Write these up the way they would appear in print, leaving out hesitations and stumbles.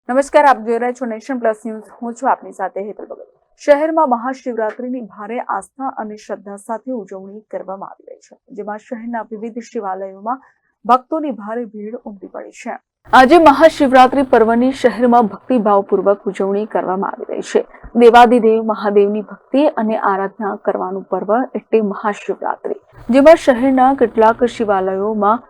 નમસ્કાર, આપ જોઈ રહ્યા છો નેશન પ્લસ ન્યૂઝ. હું છું આપની સાથે હેતલ ભગત. શહેરમાં મહાશિવરાત્રીની ભારે આસ્થા અને શ્રદ્ધા સાથે ઉજવણી કરવામાં આવી રહી છે, જેમાં શહેરના વિવિધ શિવાલયોમાં ભક્તોની ભારે ભીડ ઉમટી પડી છે. આજે મહાશિવરાત્રી પર્વની શહેરમાં ભક્તિભાવપૂર્વક ઉજવણી કરવામાં આવી રહી છે. દેવાદિદેવ મહાદેવની ભક્તિ અને આરાધના કરવાનું પર્વ એટલે મહાશિવરાત્રી, જેમાં શહેરના કેટલાક શિવાલયોમાં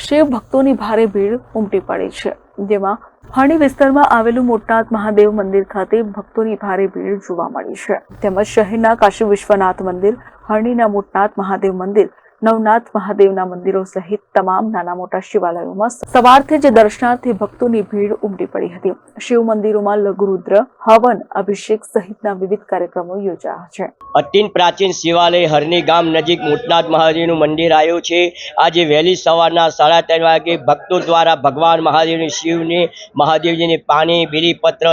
શિવ ભક્તોની ભારે ભીડ ઉમટી પડી છે. જેમાં હરણી વિસ્તારમાં આવેલું મોટનાથ મહાદેવ મંદિર ખાતે ભક્તોની ભારે ભીડ જોવા મળી છે. તેમજ શહેરના કાશી વિશ્વનાથ મંદિર, હરણીના મોટનાથ મહાદેવ મંદિર, નવનાથ મહાદેવના મંદિરો સહિત તમામ નાના મોટા શિવાલયોમાં સવારથી જ દર્શનાર્થી ભક્તોની ભીડ ઉમટી પડી હતી. શિવ મંદિરોમાં લઘુરુદ્ર, હવન, અભિષેક સહિતના વિવિધ કાર્યક્રમો યોજાયા છે. અત્યંત પ્રાચીન શિવાલય હરણી ગામ નજીક મોટનાથ મહાદેવનું મંદિર આવ્યું છે. આજે વહેલી સવારના 3:30 વાગે ભક્તો દ્વારા ભગવાન મહાદેવજીને પાણી, બીલીપત્ર,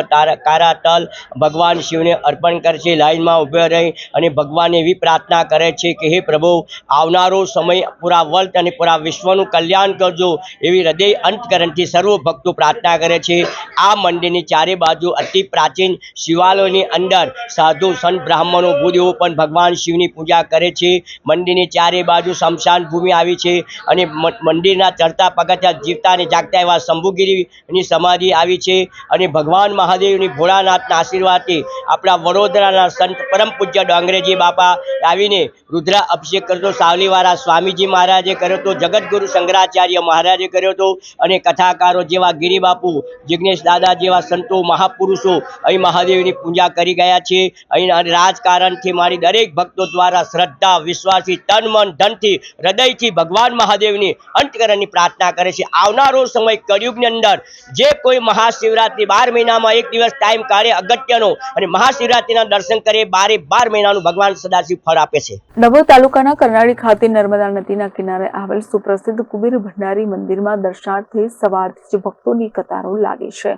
કારા તલ ભગવાન શિવને અર્પણ કરે છે. લાઈનમાં ઊભા રહી અને ભગવાનને એવી પ્રાર્થના કરે છે કે હે પ્રભુ, આવનારો સમય પૂરા વર્લ્ડ અને પૂરા વિશ્વનું કલ્યાણ કરજો, એવી હૃદય અંતકરણથી સર્વ ભક્તો પ્રાર્થના કરે છે. આ મંદિરની ચારે બાજુ અતિ પ્રાચીન શિવાલયોની અંદર સાધુ, સંત, બ્રાહ્મણો, ભૂદેવો પણ ભગવાન શિવની પૂજા કરે છે. મંદિરની ચારે બાજુ શમશાન ભૂમિ આવી છે અને મંદિરના ચડતા પગથિયા જીવતા અને જાગતા એવા શંભુગીરીની સમાધિ આવી છે. અને ભગવાન મહાદેવની ભોળાનાથના આશીર્વાદથી આપણા વડોદરાના સંત પરમ પૂજ્ય ડોંગરેજી બાપા આવીને રુદ્ર અભિષેક કરતો સાવલીવાળા સ્વામીજી મહારાજે કર્યો હતો, જગતગુરુ શંકરાચાર્ય મહારાજે કર્યો હતો અને કથાકારો જેવા ગિરિબાપુ, જિજ્ઞેશ દાદા જેવા સંતો, મહાપુરુષો અહીં મહાદેવની પૂજા કરી ગયા છે. અહીં રાજકારણથી મારી દરેક ભક્તો દ્વારા શ્રદ્ધા, વિશ્વાસથી, તન, મન, ધનથી, હૃદયથી ભગવાન મહાદેવની અંતકરણની પ્રાર્થના કરે છે. આવનારો સમય કળિયુગની અંદર જે કોઈ મહાશિવરાત્રી 12 મહિનામાં એક દિવસ ટાઈમ કાઢે અગત્યનો અને મહાશિવરાત્રીના દર્શન કરે, 12 મહિનાનું ભગવાન સદાશિવ ફળ આપે છે. ડભોઈ તાલુકાના કરનાળી ખાતે નર્મદા નદીના કિનારે આવેલ સુપ્રસિદ્ધ કુબેર ભંડારી મંદિરમાં દર્શનાર્થે સવારથી જ ભક્તોની કતારો લાગી છે.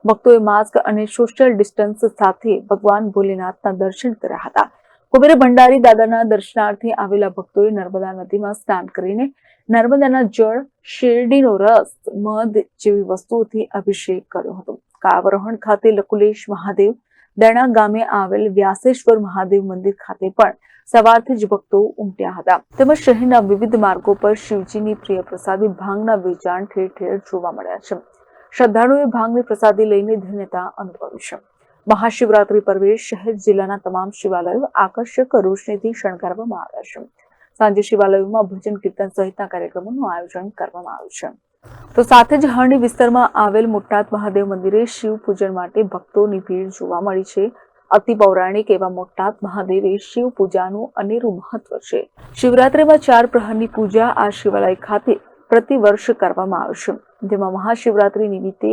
ભક્તોએ માસ્ક અને સોશિયલ ડિસ્ટન્સ સાથે ભગવાન ભોલેનાથના દર્શન કર્યા હતા. કુબેર ભંડારી દાદાના દર્શનાર્થે આવેલા ભક્તોએ નર્મદા નદીમાં સ્નાન કરીને નર્મદાના જળ, શેરડીનો રસ, મધ જેવી વસ્તુઓથી અભિષેક કર્યો હતો. કાવરહણ ખાતે લકુલેશ મહાદેવ, દરણા ગામે આવેલ વ્યાસેશ્વર મહાદેવ મંદિર ખાતે પણ સવારથી જ ભક્તો ઉમટ્યા હતા. તેમજ શહેરના વિવિધ માર્ગો પર શિવજીની પ્રિય પ્રસાદી ભાંગના વેચાણ ઠેર ઠેર જોવા મળ્યા છે. શ્રદ્ધાળુઓએ ભાંગની પ્રસાદી લઈને ધન્યતા અનુભવી છે. મહાશિવરાત્રી પર્વે શહેર જિલ્લાના તમામ શિવાલયો આકર્ષક રોશનીથી શણગારવામાં આવ્યા છે. સાંજે શિવાલયોમાં ભજન, કીર્તન સહિતના કાર્યક્રમોનું આયોજન કરવામાં આવ્યું છે. તો સાથે જ હરણી વિસ્તારમાં આવેલ મોટનાથ મહાદેવ મંદિરે શિવ પૂજન માટે ભક્તોની ભીડ જોવા મળી છે. અતિ પૌરાણિક એવા મોટનાથ મહાદેવે શિવ પૂજાનું અનેરું મહત્વ છે. શિવરાત્રીમાં 4 પ્રહરની પૂજા આ શિવાલય ખાતે પ્રતિવર્ષ કરવામાં આવે છે, જેમાં મહાશિવરાત્રી નિમિત્તે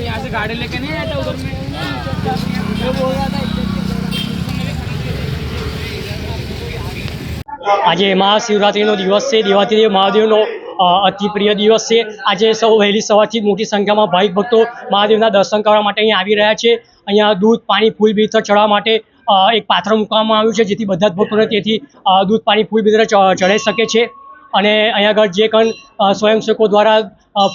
यहाँ से गाड़ी लेके नहीं आता उधर में जो बोल रहा था. આજે મહાશિવરાત્રીનો દિવસ છે. દેવાદિદેવ મહાદેવનો અતિ પ્રિય દિવસ છે. આજે સૌ વહેલી સવારથી મોટી સંખ્યામાં ભાવિક ભક્તો મહાદેવના દર્શન કરવા માટે અહીંયા આવી રહ્યા છે. અહીંયા દૂધ, પાણી, ફૂલ, બીલીપત્ર ચડાવવા માટે એક પાત્ર મૂકવામાં આવ્યું છે, જેથી બધા જ ભક્તોને તેથી દૂધ, પાણી, ફૂલ, બીલીપત્ર ચડાવી શકે છે. અને અહીંયા આગળ જે પણ સ્વયંસેવકો દ્વારા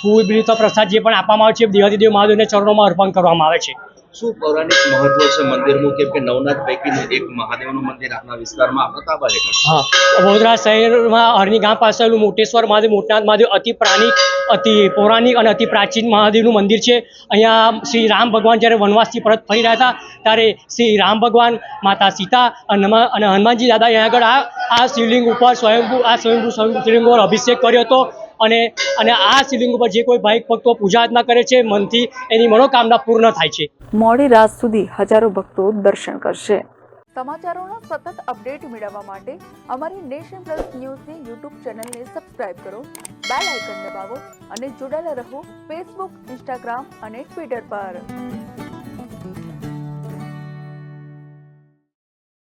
ફૂલ, બીલીપત્ર, પ્રસાદ જે પણ આપવામાં આવે છે, દેવાદિદેવ મહાદેવને ચરણોમાં અર્પણ કરવામાં આવે છે. શું પૌરાણિક મહત્વ છે મંદિરનું? કેમ કે નવનાથ પૈકીનું એક મહાદેવનું મંદિર આપણા વિસ્તારમાં આવતા છે. હા, વડોદરા શહેરમાં હરણી ગામ પાસે આવેલું મોટેશ્વર મહાદેવ, મોટનાથ મહાદેવ અતિ પૌરાણિક અને અતિ પ્રાચીન મહાદેવનું મંદિર છે. અહીંયા શ્રી રામ ભગવાન જ્યારે વનવાસથી પરત ફરી રહ્યા હતા ત્યારે શ્રી રામ ભગવાન, માતા સીતા અને હનુમાનજી દાદા અહીંયા આગળ આ શિવલિંગ ઉપર સ્વયંભૂ શિવલિંગ ઉપર અભિષેક કર્યો હતો. અને આ શિવલિંગ ઉપર જે કોઈ ભાવિક ભક્તો પૂજા અર્ચના કરે છે, મનથી એની મનોકામના પૂર્ણ થાય છે. મોડી રાત સુધી હજારો ભક્તો દર્શન કરશે. સમાચારોના સતત અપડેટ મેળવવા માટે અમારી નેશન પ્લસ ન્યૂઝની યુટ્યુબ ચેનલને સબસ્ક્રાઇબ કરો, બેલ આઇકન દબાવો અને જોડાયેલા રહો ફેસબુક, ઇન્સ્ટાગ્રામ અને ટ્વિટર પર.